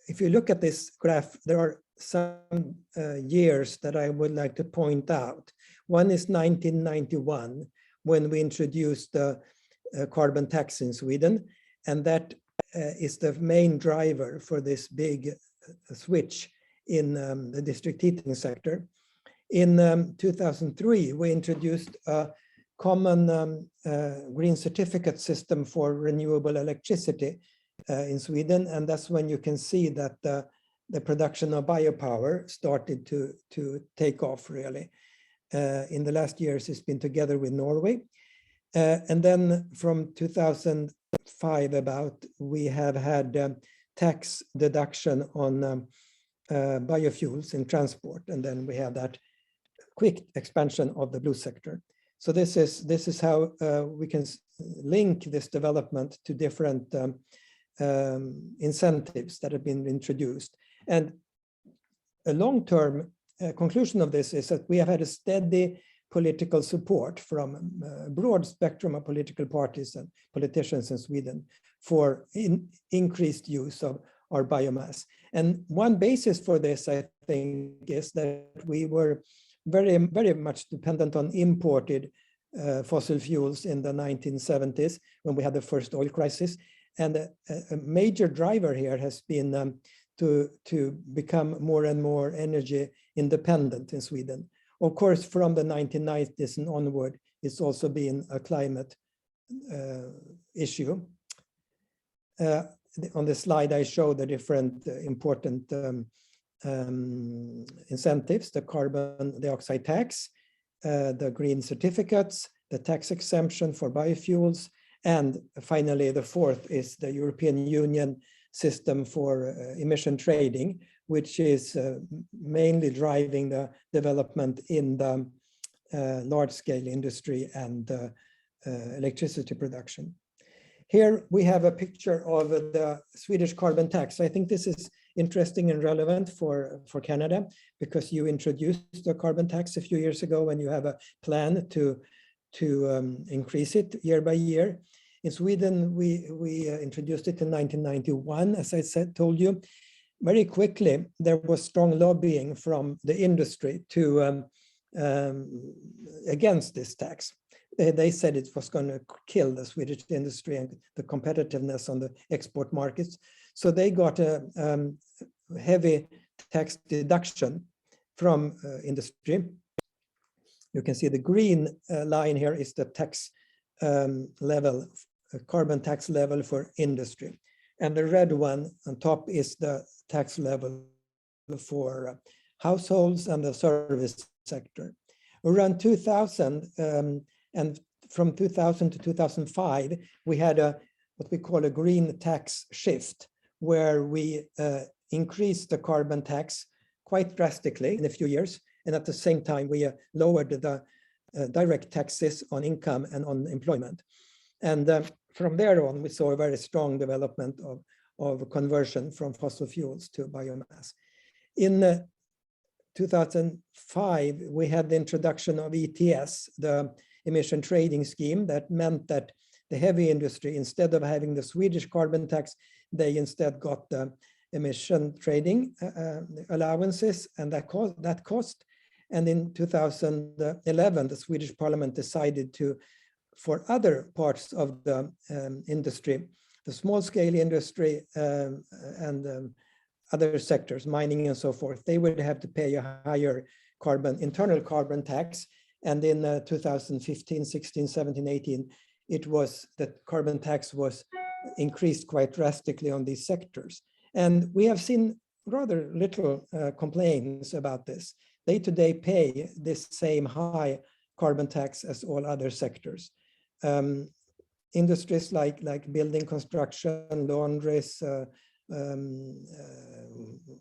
if you look at this graph, there are some years that I would like to point out. One is 1991, when we introduced the carbon tax in Sweden, and that is the main driver for this big switch in the district heating sector. In 2003, we introduced a common green certificate system for renewable electricity in Sweden, and that's when you can see that the production of biopower started to take off really. In the last years, it's been together with Norway. And then from 2005 about, we have had tax deduction on biofuels in transport, and then we have that quick expansion of the blue sector. So this is how we can link this development to different incentives that have been introduced. And a long-term conclusion of this is that we have had a steady political support from a broad spectrum of political parties and politicians in Sweden for increased use of our biomass. And one basis for this, I think, is that we were very, very much dependent on imported fossil fuels in the 1970s when we had the first oil crisis. And a major driver here has been to become more and more energy independent in Sweden. Of course, from the 1990s and onward, it's also been a climate issue. On the slide, I show the different important incentives, the carbon dioxide tax, the green certificates, the tax exemption for biofuels, and finally, the fourth is the European Union system for emission trading, which is mainly driving the development in the large-scale industry and electricity production. Here we have a picture of the Swedish carbon tax. I think this is interesting and relevant for Canada, because you introduced the carbon tax a few years ago and you have a plan to increase it year by year. In Sweden, we introduced it in 1991, as I told you. Very quickly, there was strong lobbying from the industry to against this tax. They said it was going to kill the Swedish industry and the competitiveness on the export markets. So they got a heavy tax deduction from industry. You can see the green line here is the tax level, carbon tax level for industry. And the red one on top is the tax level for households and the service sector. Around 2000, and from 2000 to 2005, we had what we call a green tax shift, where we increased the carbon tax quite drastically in a few years. And at the same time, we lowered the direct taxes on income and on employment. And from there on, we saw a very strong development of conversion from fossil fuels to biomass. In 2005, we had the introduction of ETS, the emission trading scheme, that meant that the heavy industry, instead of having the Swedish carbon tax, they instead got the emission trading allowances, and that cost. And in 2011, the Swedish Parliament decided to, for other parts of the industry, the small-scale industry and other sectors, mining and so forth, they would have to pay a higher internal carbon tax. And in 2015, 16, 17, 18, it was that carbon tax was increased quite drastically on these sectors. And we have seen rather little complaints about this. They today pay this same high carbon tax as all other sectors. Industries like building construction, laundries,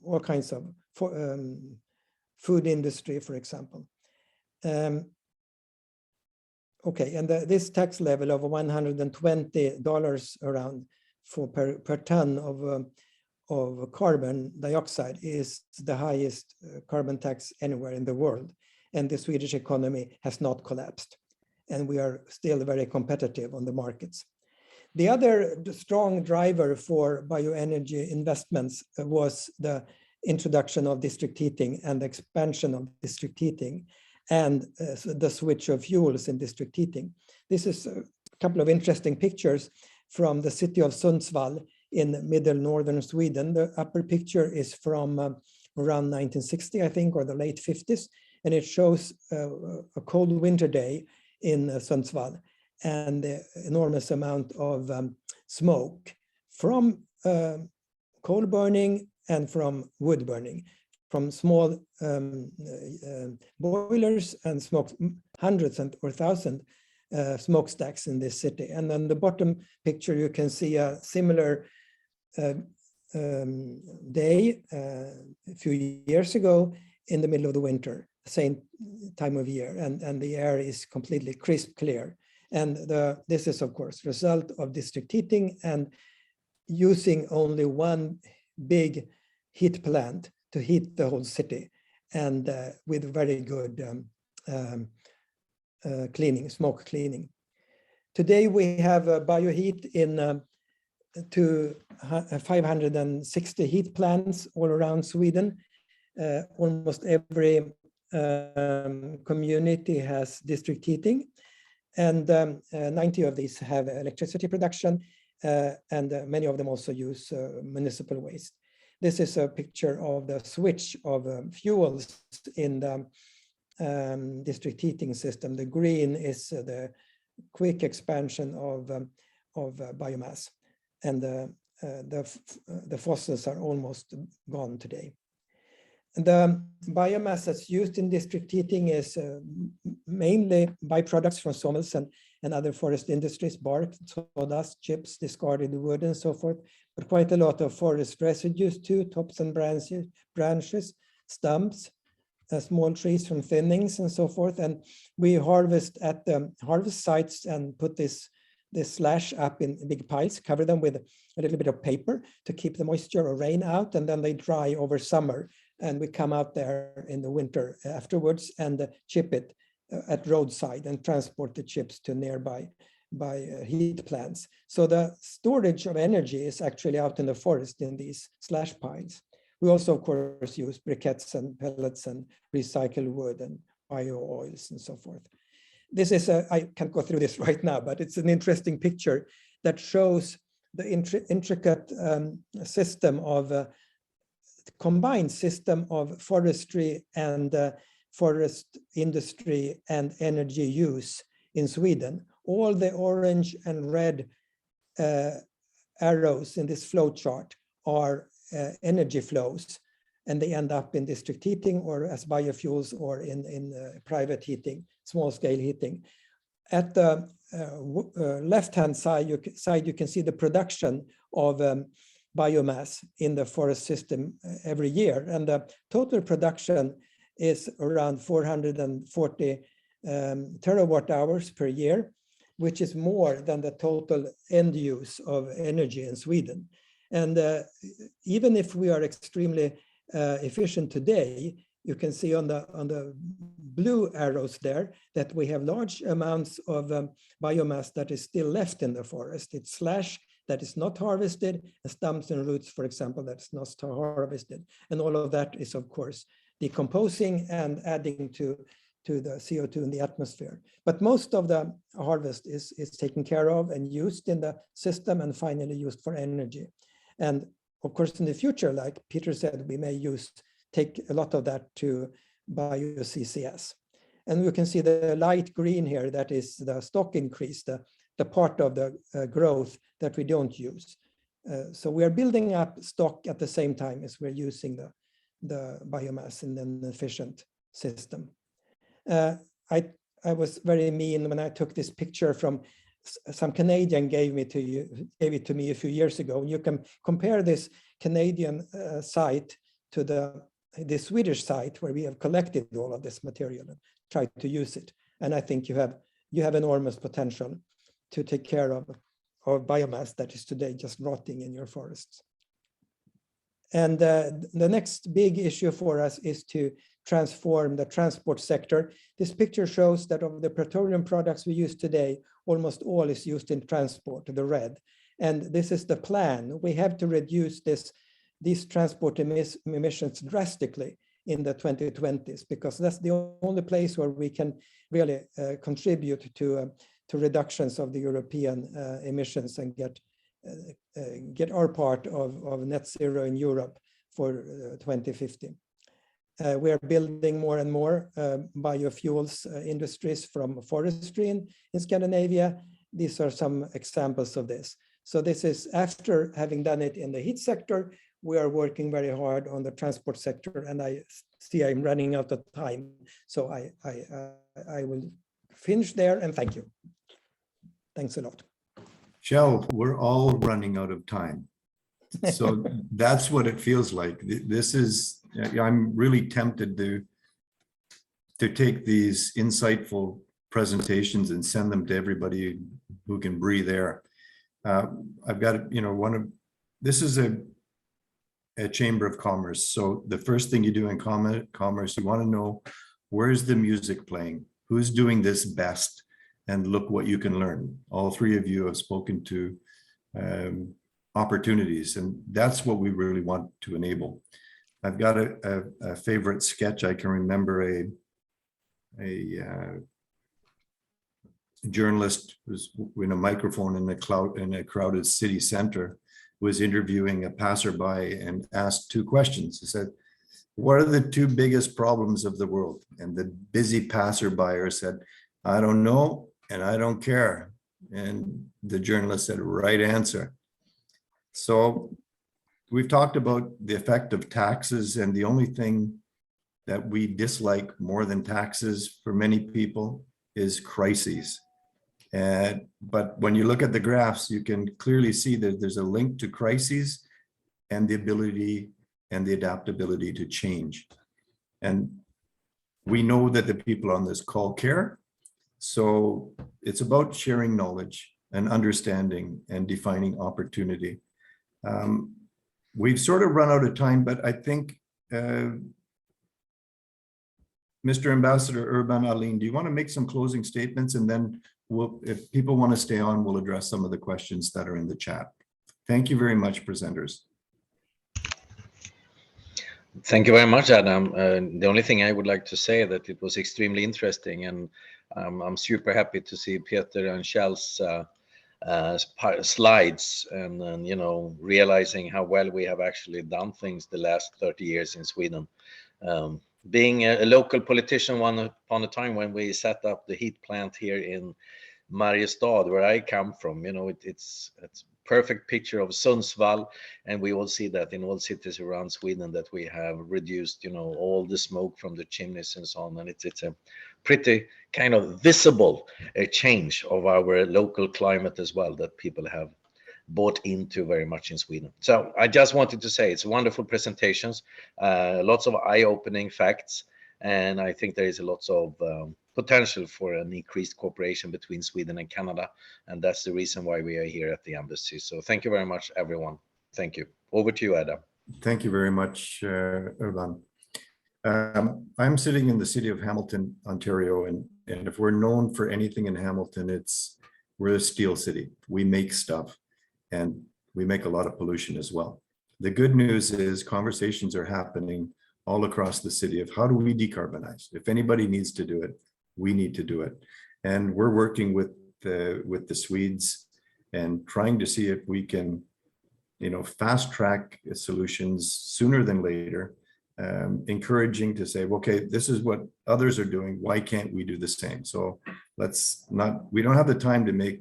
all kinds of food industry, for example. Okay, and this tax level of $120 around per ton of carbon dioxide is the highest carbon tax anywhere in the world. And the Swedish economy has not collapsed. And we are still very competitive on the markets. The other strong driver for bioenergy investments was the introduction of district heating and expansion of district heating and the switch of fuels in district heating. This is a couple of interesting pictures from the city of Sundsvall in middle northern Sweden. The upper picture is from around 1960, I think, or the late 50s. And it shows a cold winter day in Sundsvall and the enormous amount of smoke from coal burning and from wood burning, from small boilers and smoke, hundreds or thousands smokestacks in this city. And on the bottom picture, you can see a similar day a few years ago in the middle of the winter, same time of year, and the air is completely crisp clear. And this is, of course, result of district heating and using only one big heat plant to heat the whole city, and with very good cleaning, smoke cleaning. Today we have bioheat in 560 heat plants all around Sweden. Almost every community has district heating, and 90 of these have electricity production, and many of them also use municipal waste. This is a picture of the switch of fuels in the district heating system. The green is the quick expansion of biomass, and the fossils are almost gone today. The biomass that's used in district heating is mainly byproducts from sawmills and other forest industries, bark, sawdust, chips, discarded wood, and so forth, but quite a lot of forest residues too, tops and branches, stumps, small trees from thinnings, and so forth. And we harvest at the harvest sites and put this slash up in big piles, cover them with a little bit of paper to keep the moisture or rain out, and then they dry over summer. And we come out there in the winter afterwards and chip it at roadside and transport the chips to nearby heat plants. So the storage of energy is actually out in the forest in these slash piles. We also, of course, use briquettes and pellets and recycled wood and bio oils and so forth. This is I can't go through this right now, but it's an interesting picture that shows the intricate system of combined system of forestry and forest industry and energy use in Sweden. All the orange and red arrows in this flow chart are energy flows, and they end up in district heating or as biofuels or in private heating, small scale heating. At the left-hand side, you can see the production of biomass in the forest system every year, and the total production is around 440 terawatt hours per year, which is more than the total end use of energy in Sweden. And even if we are extremely efficient today, you can see on the blue arrows there that we have large amounts of biomass that is still left in the forest. It's slash that is not harvested, and stumps and roots, for example, that's not harvested. And all of that is, of course, decomposing and adding to the CO2 in the atmosphere. But most of the harvest is taken care of and used in the system and finally used for energy. And of course, in the future, like Peter said, we may take a lot of that to bio-CCS. And you can see the light green here, that is the stock increase, the part of the growth that we don't use. So we are building up stock at the same time as we're using the biomass in an efficient system. I was very mean when I took this picture from some Canadian gave it to me a few years ago. You can compare this Canadian site to the Swedish site where we have collected all of this material and tried to use it. And I think you have enormous potential to take care of biomass that is today just rotting in your forests. And the next big issue for us is to transform the transport sector. This picture shows that of the petroleum products we use today, almost all is used in transport, the red. And this is the plan. We have to reduce these transport emissions drastically in the 2020s, because that's the only place where we can really contribute to reductions of the European emissions and get our part of net zero in Europe for 2050. We are building more and more biofuels industries from forestry in Scandinavia. These are some examples of this. So this is after having done it in the heat sector. We are working very hard on the transport sector, and I see I'm running out of time. So I will finish there, and thank you. Thanks a lot. Kjell, we're all running out of time. So that's what it feels like. This is, I'm really tempted to take these insightful presentations and send them to everybody who can breathe air. I've got, this is a Chamber of Commerce. So the first thing you do in commerce, you want to know, where's the music playing? Who's doing this best? And look what you can learn. All three of you have spoken to opportunities, and that's what we really want to enable. I've got a favorite sketch. I can remember a journalist who's with a microphone in a crowded city center was interviewing a passerby and asked two questions. He said, what are the two biggest problems of the world? And the busy passerby said, I don't know, and I don't care. And the journalist said, right answer. So we've talked about the effect of taxes, and the only thing that we dislike more than taxes for many people is crises. But when you look at the graphs, you can clearly see that there's a link to crises and the ability and the adaptability to change. And we know that the people on this call care. So it's about sharing knowledge and understanding and defining opportunity. We've sort of run out of time, but I think Mr. Ambassador Urban, Ahlin, do you want to make some closing statements, and then if people want to stay on, we'll address some of the questions that are in the chat. Thank you very much, presenters. Thank you very much, Adam. The only thing I would like to say that it was extremely interesting, and I'm super happy to see Peter and Kjell's slides, and you know, realizing how well we have actually done things the last 30 years in Sweden. Being a local politician one upon a time when we set up the heat plant here in Mariestad, where I come from, you know, it's perfect picture of Sundsvall, and we all see that in all cities around Sweden that we have reduced, you know, all the smoke from the chimneys and so on, and it's a pretty kind of visible change of our local climate as well that people have bought into very much in Sweden. So I just wanted to say it's wonderful presentations, lots of eye-opening facts, and I think there is a lot of potential for an increased cooperation between Sweden and Canada, and that's the reason why we are here at the embassy. So thank you very much, everyone. Thank you. Over to you, Adam. Thank you very much, Urban. I'm sitting in the city of Hamilton, Ontario, and if we're known for anything in Hamilton, we're a steel city. We make stuff, and we make a lot of pollution as well. The good news is conversations are happening all across the city of how do we decarbonize? If anybody needs to do it, we need to do it. And we're working with the Swedes and trying to see if we can, you know, fast track solutions sooner than later, encouraging to say, okay, this is what others are doing. Why can't we do the same? So we don't have the time to make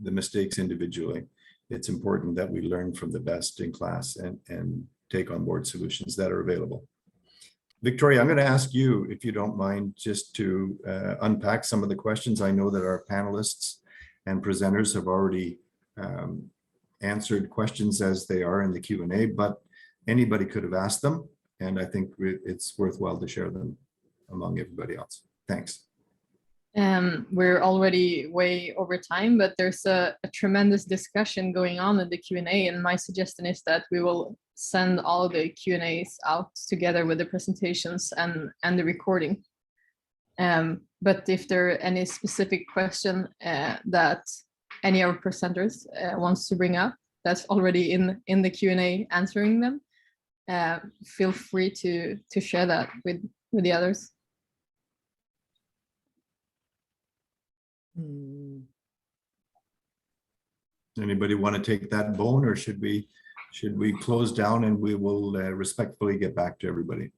the mistakes individually. It's important that we learn from the best in class and take on board solutions that are available. Victoria, I'm going to ask you, if you don't mind, just to unpack some of the questions. I know that our panelists and presenters have already answered questions as they are in the Q&A, but anybody could have asked them, and I think it's worthwhile to share them among everybody else. Thanks. We're already way over time, but there's a tremendous discussion going on in the Q&A, and my suggestion is that we will send all the Q&As out together with the presentations and the recording. But if there are any specific question that any of our presenters wants to bring up that's already in the Q&A answering them, feel free to share that with the others. Anybody want to take that bone, or should we close down and we will respectfully get back to everybody?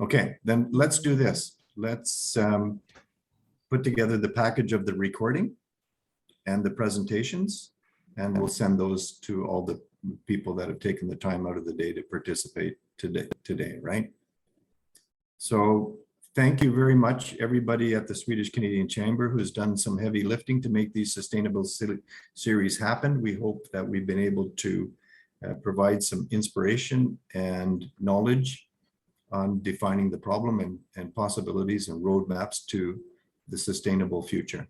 Okay, then let's do this. Let's put together the package of the recording and the presentations, and we'll send those to all the people that have taken the time out of the day to participate today, right? So thank you very much, everybody at the Swedish-Canadian Chamber who's done some heavy lifting to make these sustainable series happen. We hope that we've been able to provide some inspiration and knowledge on defining the problem and possibilities and roadmaps to the sustainable future.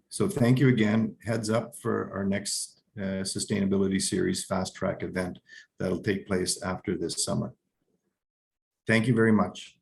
So thank you again. Heads up for our next sustainability series fast track event that'll take place after this summer. Thank you very much.